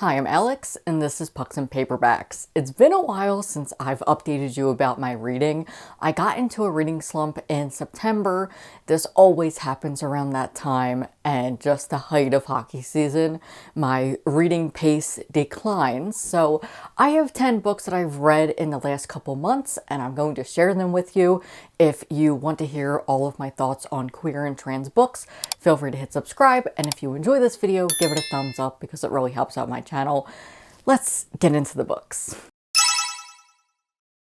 Hi, I'm Alex, and this is Pucks and Paperbacks. It's been a while since I've updated you about my reading. I got into a reading slump in September. This always happens around that time, and just the height of hockey season, my reading pace declines. So I have 10 books that I've read in the last couple months, and I'm going to share them with you. If you want to hear all of my thoughts on queer and trans books, feel free to hit subscribe, and if you enjoy this video, give it a thumbs up because it really helps out my channel. Let's get into the books.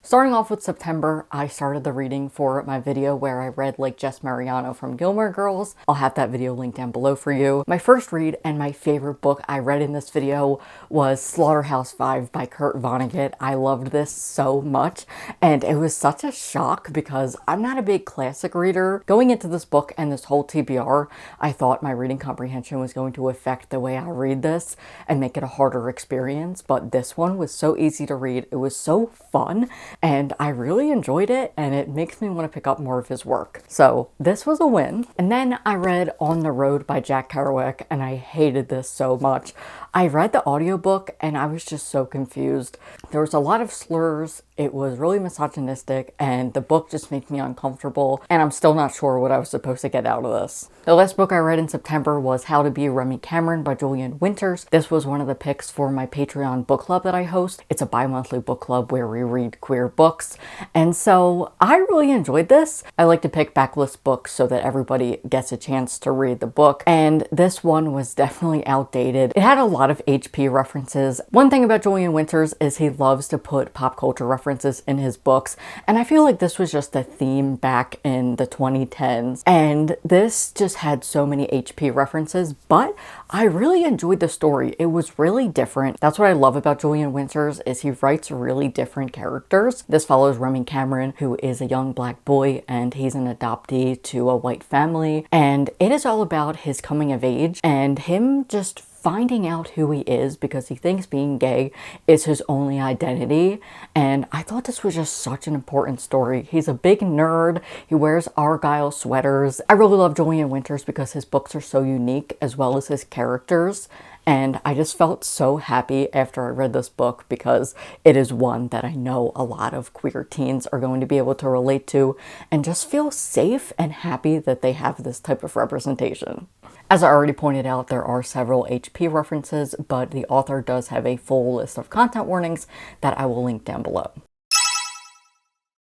Starting off with September, I started the reading for my video where I read like Jess Mariano from Gilmore Girls. I'll have that video linked down below for you. My first read and my favorite book I read in this video was Slaughterhouse-Five by Kurt Vonnegut. I loved this so much, and it was such a shock because I'm not a big classic reader. Going into this book and this whole TBR, I thought my reading comprehension was going to affect the way I read this and make it a harder experience, but this one was so easy to read. It was so fun, and I really enjoyed it, and it makes me want to pick up more of his work. So this was a win. And then I read On the Road by Jack Kerouac, and I hated this so much. I read the audiobook and I was just so confused. There was a lot of slurs, it was really misogynistic, and the book just made me uncomfortable, and I'm still not sure what I was supposed to get out of this. The last book I read in September was How to Be Remy Cameron by Julian Winters. This was one of the picks for my Patreon book club that I host. It's a bi-monthly book club where we read queer books, and so I really enjoyed this. I like to pick backlist books so that everybody gets a chance to read the book, and this one was definitely outdated. It had a lot of HP references. One thing about Julian Winters is he loves to put pop culture references in his books, and I feel like this was just a theme back in the 2010s, and this just had so many HP references, but I really enjoyed the story. It was really different. That's what I love about Julian Winters, is he writes really different characters. This follows Remy Cameron, who is a young black boy, and he's an adoptee to a white family, and it is all about his coming of age and him just finding out who he is because he thinks being gay is his only identity. And I thought this was just such an important story. He's a big nerd. He wears Argyle sweaters. I really love Julian Winters because his books are so unique as well as his characters. And I just felt so happy after I read this book because it is one that I know a lot of queer teens are going to be able to relate to and just feel safe and happy that they have this type of representation. As I already pointed out, there are several HP references, but the author does have a full list of content warnings that I will link down below.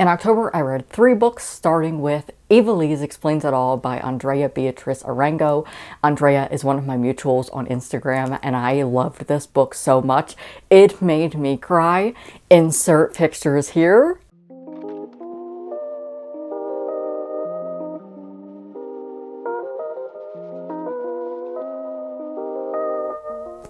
In October, I read 3 books, starting with Evilise Explains It All by Andrea Beatriz Arango. Andrea is one of my mutuals on Instagram, and I loved this book so much. It made me cry. Insert pictures here.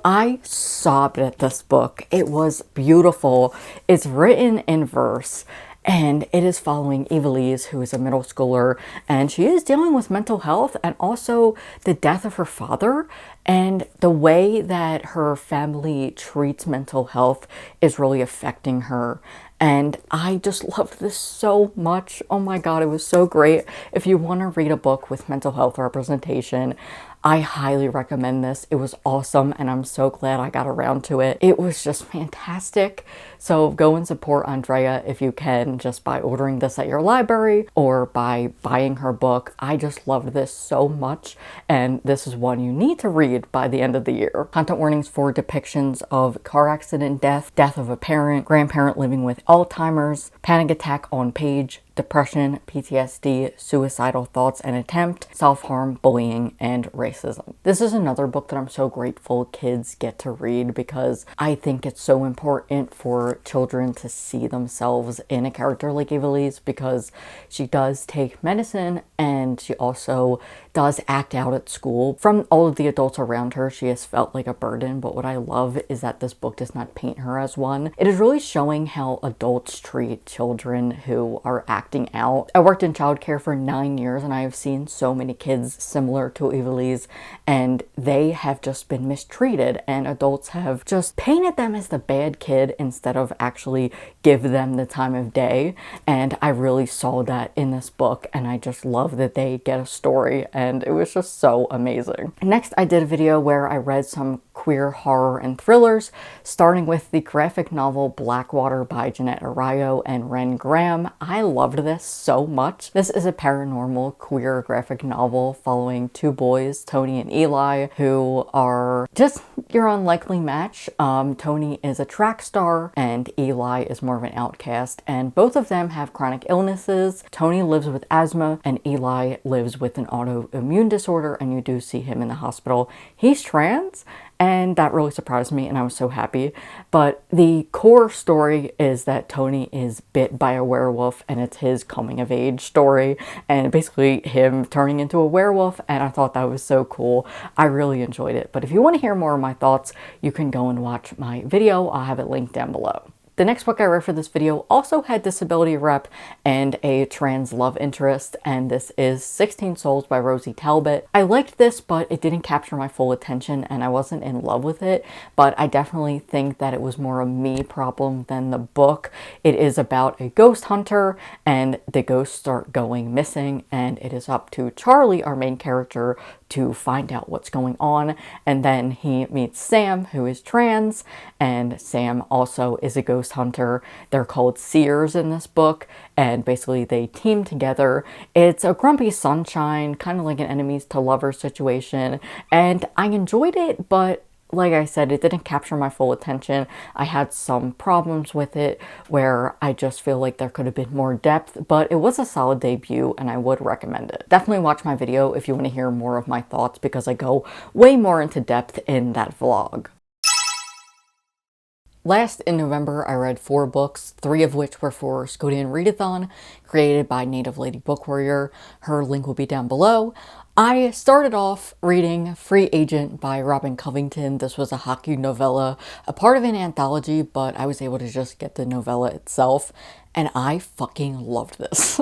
I sobbed at this book. It was beautiful. It's written in verse, and it is following Evilise, who is a middle schooler, and she is dealing with mental health and also the death of her father. And the way that her family treats mental health is really affecting her. And I just loved this so much. Oh my god, it was so great. If you want to read a book with mental health representation, I highly recommend this. It was awesome, and I'm so glad I got around to it. It was just fantastic. So go and support Andrea if you can, just by ordering this at your library or by buying her book. I just loved this so much, and this is one you need to read by the end of the year. Content warnings for depictions of car accident death, death of a parent, grandparent living with Alzheimer's, panic attack on page, depression, PTSD, suicidal thoughts and attempt, self-harm, bullying, and racism. This is another book that I'm so grateful kids get to read because I think it's so important for children to see themselves in a character like Evilise, because she does take medicine and she also does act out at school. From all of the adults around her, she has felt like a burden, but what I love is that this book does not paint her as one. It is really showing how adults treat children who are acting acting out. I worked in childcare for 9 years and I have seen so many kids similar to Evilise, and they have just been mistreated, and adults have just painted them as the bad kid instead of actually give them the time of day. And I really saw that in this book, and I just love that they get a story, and it was just so amazing. Next, I did a video where I read some queer horror and thrillers, starting with the graphic novel Blackwater by Jeanette Arroyo and Ren Graham. I loved this so much. This is a paranormal queer graphic novel following two boys, Tony and Eli, who are just your unlikely match. Tony is a track star and Eli is more of an outcast, and both of them have chronic illnesses. Tony lives with asthma and Eli lives with an autoimmune disorder, and you do see him in the hospital. He's trans, and that really surprised me and I was so happy. But the core story is that Tony is bit by a werewolf, and it's his coming of age story and basically him turning into a werewolf, and I thought that was so cool. I really enjoyed it. But if you want to hear more of my thoughts, you can go and watch my video. I'll have it linked down below. The next book I read for this video also had disability rep and a trans love interest, and this is 16 Souls by Rosie Talbot. I liked this, but it didn't capture my full attention and I wasn't in love with it, but I definitely think that it was more a me problem than the book. It is about a ghost hunter, and the ghosts start going missing, and it is up to Charlie, our main character, to find out what's going on. And then he meets Sam, who is trans, and Sam also is a ghost hunter. They're called seers in this book, and basically they team together. It's a Grumpy Sunshine, kind of like an enemies to lovers situation, and I enjoyed it, but like I said, it didn't capture my full attention. I had some problems with it where I just feel like there could have been more depth, but it was a solid debut and I would recommend it. Definitely watch my video if you want to hear more of my thoughts, because I go way more into depth in that vlog. Last in November, I read 4 books, 3 of which were for Skodian Readathon, created by Native Lady Book Warrior. Her link will be down below. I started off reading Free Agent by Robin Covington. This was a hockey novella, a part of an anthology, but I was able to just get the novella itself, and I fucking loved this.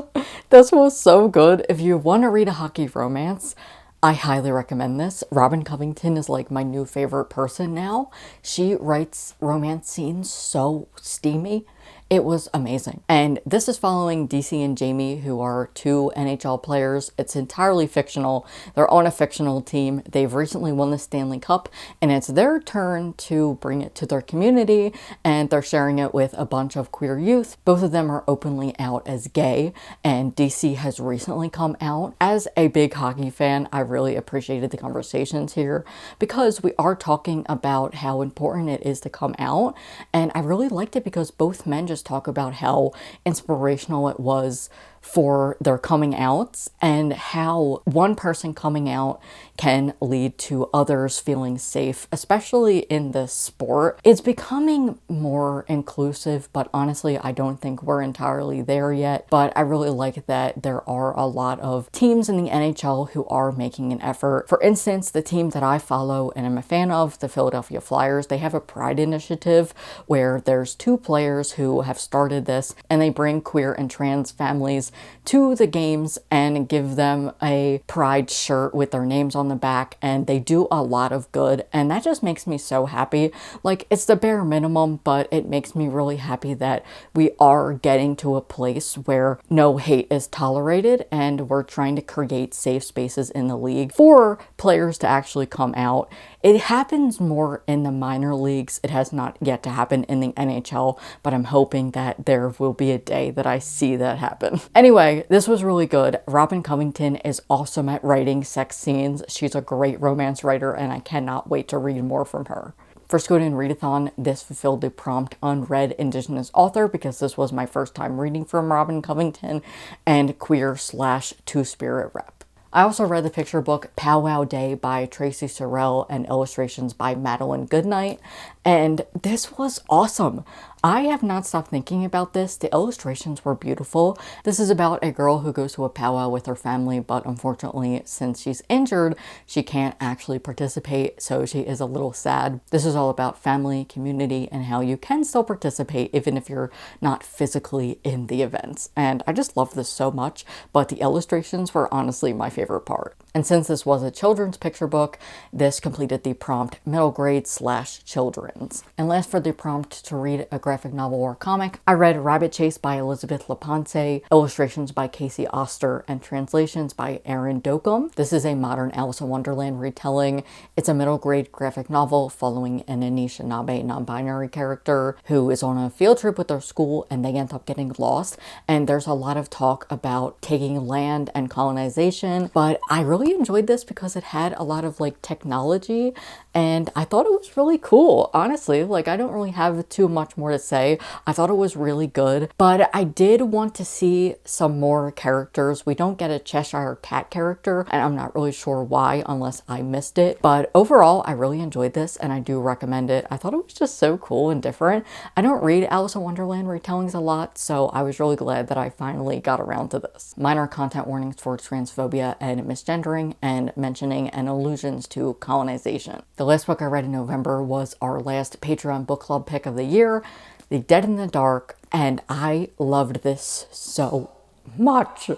This was so good. If you want to read a hockey romance, I highly recommend this. Robin Covington is like my new favorite person now. She writes romance scenes so steamy. It was amazing. And this is following DC and Jamie, who are 2 NHL players. It's entirely fictional. They're on a fictional team. They've recently won the Stanley Cup, and it's their turn to bring it to their community, and they're sharing it with a bunch of queer youth. Both of them are openly out as gay, and DC has recently come out. As a big hockey fan, I really appreciated the conversations here, because we are talking about how important it is to come out, and I really liked it because both men just talk about how inspirational it was for their coming outs, and how one person coming out can lead to others feeling safe, especially in this sport. It's becoming more inclusive, but honestly, I don't think we're entirely there yet. But I really like that there are a lot of teams in the NHL who are making an effort. For instance, the team that I follow and I'm a fan of, the Philadelphia Flyers, they have a Pride initiative where there's 2 players who have started this, and they bring queer and trans families to the games and give them a Pride shirt with their names on the back, and they do a lot of good, and that just makes me so happy. Like, it's the bare minimum, but it makes me really happy that we are getting to a place where no hate is tolerated, and we're trying to create safe spaces in the league for players to actually come out. It happens more in the minor leagues. It has not yet to happen in the NHL, but I'm hoping that there will be a day that I see that happen. Anyway, this was really good. Robin Covington is awesome at writing sex scenes. She's a great romance writer, and I cannot wait to read more from her. For Skodian Readathon, this fulfilled the prompt unread Indigenous author, because this was my first time reading from Robin Covington, and queer/two-spirit rep. I also read the picture book Powwow Day by Tracy Sorrell and illustrations by Madeline Goodnight, and this was awesome. I have not stopped thinking about this. The illustrations were beautiful. This is about a girl who goes to a powwow with her family, but unfortunately, since she's injured, she can't actually participate, so she is a little sad. This is all about family, community, and how you can still participate even if you're not physically in the events. And I just love this so much, but the illustrations were honestly my favorite part. And since this was a children's picture book, this completed the prompt middle grade / children's. And last, for the prompt to read a graphic novel or comic, I read Rabbit Chase by Elizabeth LaPonce, illustrations by Casey Oster, and translations by Aaron Dokum. This is a modern Alice in Wonderland retelling. It's a middle grade graphic novel following an Anishinaabe non-binary character who is on a field trip with their school and they end up getting lost. And there's a lot of talk about taking land and colonization, but I really enjoyed this because it had a lot of like technology and I thought it was really cool. Honestly, like I don't really have too much more to say. I thought it was really good, but I did want to see some more characters. We don't get a Cheshire Cat character, and I'm not really sure why unless I missed it. But overall, I really enjoyed this and I do recommend it. I thought it was just so cool and different. I don't read Alice in Wonderland retellings a lot, so I was really glad that I finally got around to this. Minor content warnings for transphobia and misgendering and mentioning and allusions to colonization. The last book I read in November was our last Patreon book club pick of the year, The Dead in the Dark, and I loved this so much.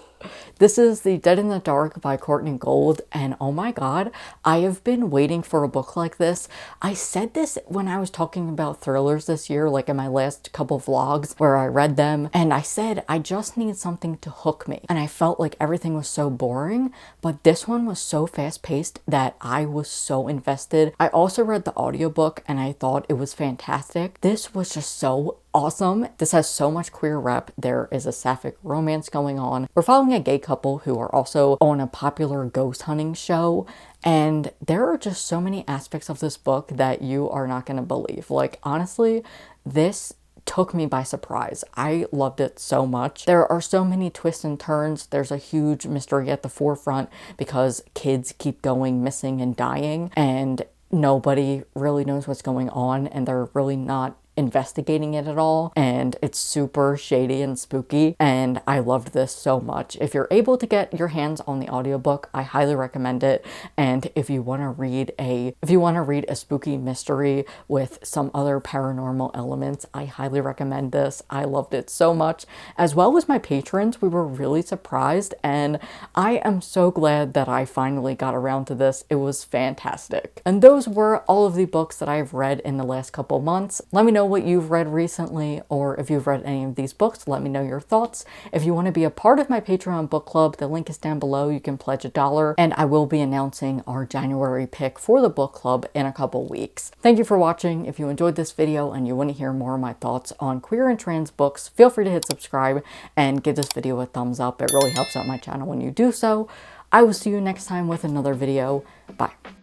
This is The Dead in the Dark by Courtney Gold, and oh my god, I have been waiting for a book like this. I said this when I was talking about thrillers this year, like in my last couple vlogs where I read them, and I said I just need something to hook me, and I felt like everything was so boring, but this one was so fast-paced that I was so invested. I also read the audiobook and I thought it was fantastic. This was just so awesome. This has so much queer rep. There is a sapphic romance going on. We're following a gay couple who are also on a popular ghost hunting show, and there are just so many aspects of this book that you are not going to believe. Like, honestly, this took me by surprise. I loved it so much. There are so many twists and turns. There's a huge mystery at the forefront because kids keep going missing and dying, and nobody really knows what's going on, and they're really not investigating it at all, and it's super shady and spooky, and I loved this so much. If you're able to get your hands on the audiobook, I highly recommend it. And if you want to read a spooky mystery with some other paranormal elements, I highly recommend this. I loved it so much. As well as my patrons, we were really surprised, and I am so glad that I finally got around to this. It was fantastic. And those were all of the books that I've read in the last couple months. Let me know what you've read recently, or if you've read any of these books, let me know your thoughts. If you want to be a part of my Patreon book club, the link is down below. You can pledge $1, and I will be announcing our January pick for the book club in a couple weeks. Thank you for watching. If you enjoyed this video and you want to hear more of my thoughts on queer and trans books, feel free to hit subscribe and give this video a thumbs up. It really helps out my channel when you do so. I will see you next time with another video. Bye.